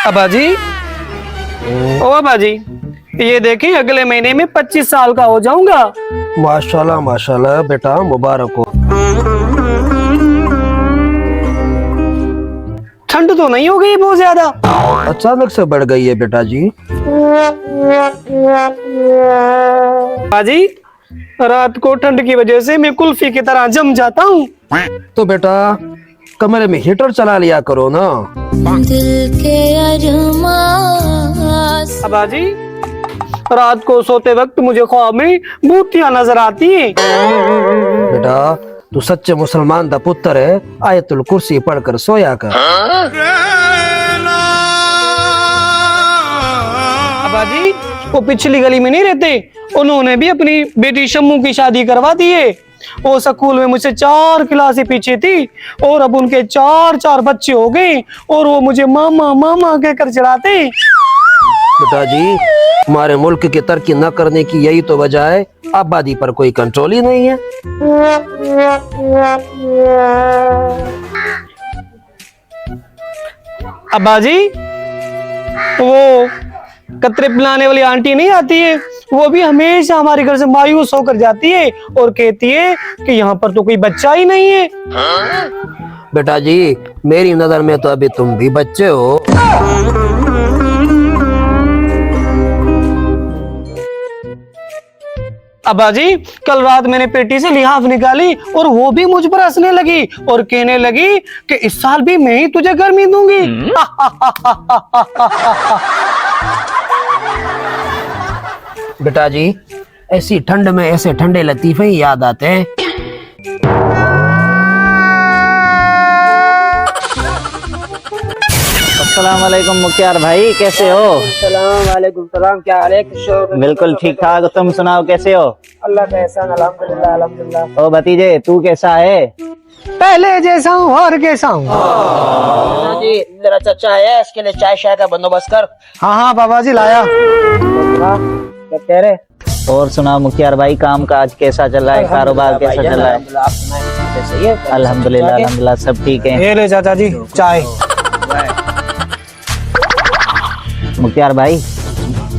अबाजी, ओ अबाजी, ये देखिए अगले महीने में 25 साल का हो जाऊंगा। माशाल्लाह माशाल्लाह बेटा, मुबारक हो। ठंड तो नहीं हो गई बहुत ज्यादा? अचानक से बढ़ गई है बेटा जी। अबाजी, रात को ठंड की वजह से मैं कुल्फी की तरह जम जाता हूँ। तो बेटा कमरे में हीटर चला लिया करो ना। दिल के अबाजी, रात को सोते वक्त मुझे ख्वाब में भूतियां नजर आती हैं। बेटा तू सच्चे मुसलमान दा पुत्र है, आयतुल कुर्सी पढ़कर सोया कर। अबाजी, वो पिछली गली में नहीं रहते, उन्होंने भी अपनी बेटी शम्मू की शादी करवा दी है। वो स्कूल में मुझसे 4 क्लासें पीछे थी और अब उनके 4 बच्चे हो गए और वो मुझे मामा मामा कहकर चिढ़ाते। बेटा जी हमारे मुल्क की तरक्की न करने की यही तो वजह है, आबादी पर कोई कंट्रोल ही नहीं है। अब्बाजी, वो कतरे पिलाने वाली आंटी नहीं आती है, वो भी हमेशा हमारे घर से मायूस होकर जाती है और कहती है कि यहाँ पर तो कोई बच्चा ही नहीं है। बेटा जी मेरी नजर में तो अभी तुम भी बच्चे हो। अब्बाजी, कल रात मैंने पेटी से लिहाफ निकाली और वो भी मुझ पर हंसने लगी और कहने लगी कि इस साल भी मैं ही तुझे गर्मी दूंगी। बेटा जी ऐसी ठंड में ऐसे ठंडे लतीफे ही याद आते हैं। अस्सलाम वालेकुम मुख्तार भाई, कैसे हो? वालेकुम सलाम, क्या हाल है किशोर? बिल्कुल ठीक ठाक, तुम सुनाओ कैसे हो? अल्लाह का एहसान, अल्हम्दुलिल्लाह अल्हम्दुलिल्लाह। ओ भतीजे तू कैसा है? पहले जैसा हूँ और कैसा हूँ। जी मेरा चचा है, इसके लिए चाय शाय का बंदोबस्त कर। हाँ हाँ बाबा जी लाया। क्या कह रहे? और सुनाओ मुख्तार भाई, काम काज कैसा चल रहा है, कारोबार कैसा चल रहा है? आप सुनाएं, कैसे है? अल्हम्दुलिल्लाह अल्हम्दुलिल्लाह सब ठीक है। ये ले चाचा जी चाय। मुख्तार भाई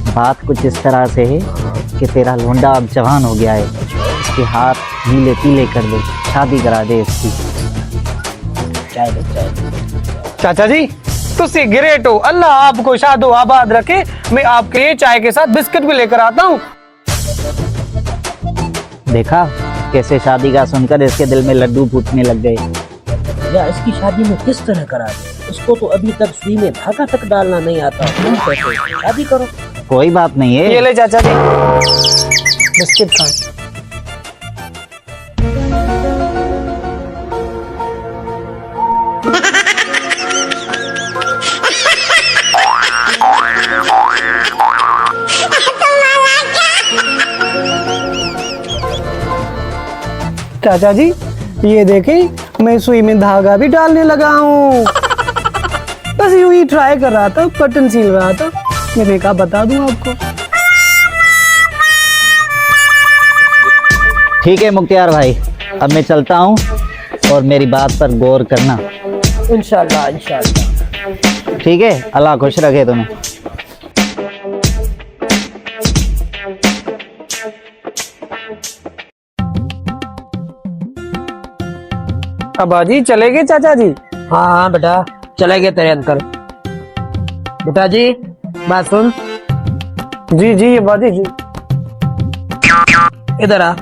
बात कुछ इस तरह से है कि तेरा लोंडा अब जवान हो गया है, इसके हाथ नीले पीले कर दे, शादी करा दे इसकी। चाय दे, चाय दे। चाचा जी तुसी ग्रेट हो, अल्लाह आपको शादो आबाद रखे। मैं आपके लिए चाय के साथ बिस्किट भी लेकर आता हूँ। देखा कैसे शादी का सुनकर इसके दिल में लड्डू फूटने लग गए। या इसकी शादी में किस तरह करा दे? उसको तो अभी तक सुई में धागा तक डालना नहीं आता। तुम कैसे शादी करो? कोई बात नहीं ये है। ले चाचा जी बिस्किट खाएं। चाचा जी ये देखें, मैं सुई में धागा भी डालने लगा हूँ। बस यूं ही ट्राई कर रहा था, बटन सील रहा था। मैंने कहा बता दूं आपको। ठीक है मुख्तार भाई, अब मैं चलता हूँ और मेरी बात पर गौर करना। इंशाल्लाह इंशाल्लाह। ठीक है, अल्लाह खुश रखे तुम्हें। अब्बाजी चले गए चाचा जी? हाँ हाँ बेटा चले गए तेरे अंकल। बेटा जी बात सुन। जी जी अब्बाजी जी। इधर आ,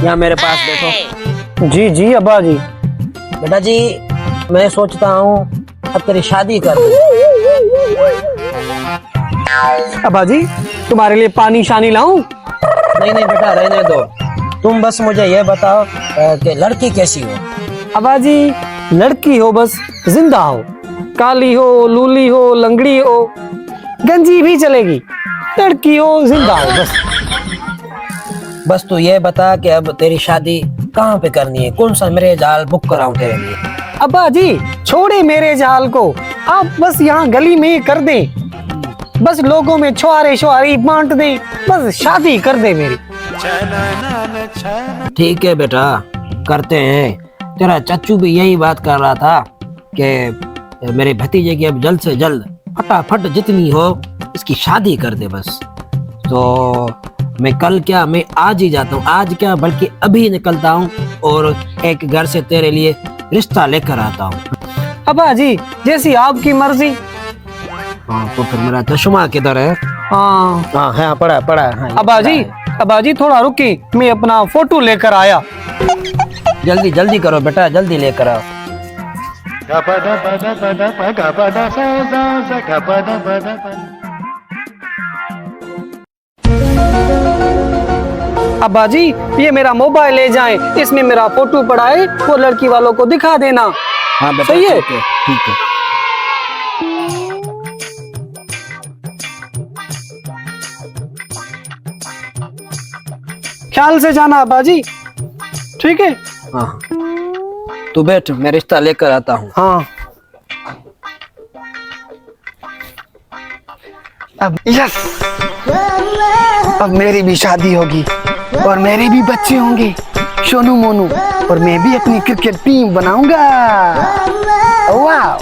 यहाँ मेरे पास देखो। जी जी अब्बाजी। बेटा जी मैं सोचता हूँ अब तेरी शादी कर दूं। अब्बाजी तुम्हारे लिए पानी शानी लाऊं? नहीं नहीं बेटा रहने दो, तुम बस मुझे ये बताओ कि लड़की कैसी हो? अब्बाजी लड़की हो बस जिंदा हो, काली हो, लूली हो, लंगड़ी हो, गंजी भी चलेगी, लड़की हो जिंदा हो बस। बस तू ये बता कि अब तेरी शादी कहाँ पे करनी है, कौन सा मैरिज हॉल बुक कराऊं तेरे लिए? अब्बाजी छोड़े मेरे जाल को, आप बस यहाँ गली में ही कर दें, बस लोगों में छुआरे छुआरी बांट दें, बस शादी कर दे मेरी। ठीक है बेटा, करते हैं। तेरा चच्चू भी यही बात कर रहा था कि मेरे भतीजे की अब जल्द से जल्द फटाफट जितनी हो इसकी शादी कर दे बस। तो मैं कल क्या, मैं आज ही जाता हूँ, आज क्या बल्कि अभी निकलता हूँ और एक घर से तेरे लिए रिश्ता लेकर आता हूँ। अब्बा जी जैसी आपकी मर्जी। हाँ तो फिर मेरा चश्मा किधर है? हाँ हाँ हाँ पड़ा पड़ा। हाँ, अब्बा जी थोड़ा रुकी, मैं अपना फोटो लेकर आया। जल्दी जल्दी करो बेटा, जल्दी लेकर आओ। अब्बा जी ये मेरा मोबाइल ले जाएं, इसमें मेरा फोटो पड़ा है, वो लड़की वालों को दिखा देना। हाँ बेटा सही है? ठीक है। ख्याल से जाना अब्बा जी, ठीक है? हाँ तू बैठ, मैं रिश्ता लेकर आता हूँ। हाँ अब यस, अब मेरी भी शादी होगी और मेरे भी बच्चे होंगे, सोनू मोनू, और मैं भी अपनी क्रिकेट टीम बनाऊंगा। वाह!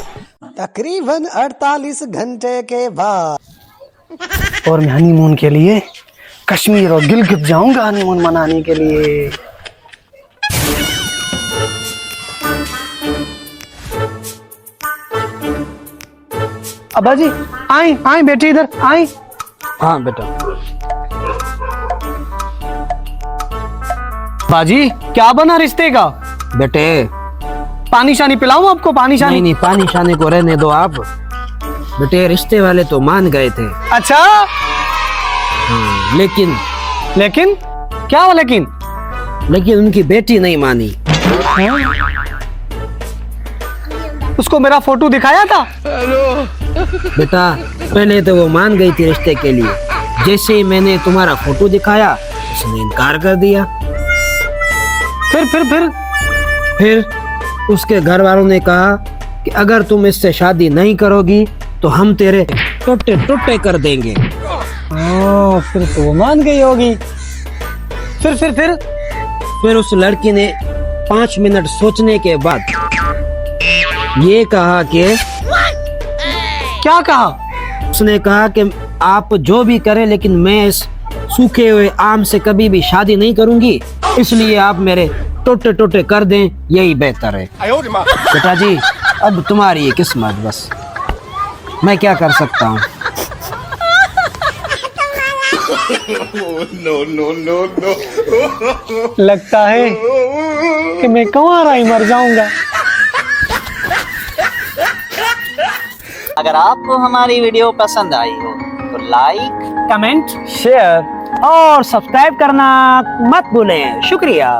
तकरीबन 48 घंटे के बाद और मैं हनीमून के लिए कश्मीर और गिलगित जाऊंगा हनीमून मनाने के लिए। अब्बा जी आए आए बेटे, इधर आए। हाँ बेटा। बाजी क्या बना रिश्ते का? बेटे पानी शानी पिलाऊं आपको? पानी शानी? नहीं पानी शानी को रहने दो आप। बेटे रिश्ते वाले तो मान गए थे। अच्छा हाँ, लेकिन क्या हुआ लेकिन? उनकी बेटी नहीं मानी। उसको मेरा फोटो दिखाया था? बेटा पहले तो वो मान गई थी रिश्ते के लिए, जैसे ही मैंने तुम्हारा फोटो दिखाया उसने इनकार कर दिया। फिर उसके घर वालों ने कहा कि अगर तुम इससे शादी नहीं करोगी तो हम तेरे टुट्टे टुट्टे कर देंगे। फिर तो वो मान गई होगी। फिर उस लड़की ने 5 मिनट सोचने के बाद ये कहा कि क्या कहा? उसने कहा कि आप जो भी करें लेकिन मैं इस सूखे हुए आम से कभी भी शादी नहीं करूंगी, इसलिए आप मेरे टोटे टोटे कर दें, यही बेहतर है। बेटा जी अब तुम्हारी ये किस्मत, बस मैं क्या कर सकता हूँ। लगता है कि मैं कुंवारा ही मर जाऊंगा। अगर आपको हमारी वीडियो पसंद आई हो तो लाइक, कमेंट, शेयर और सब्सक्राइब करना मत भूलें। शुक्रिया।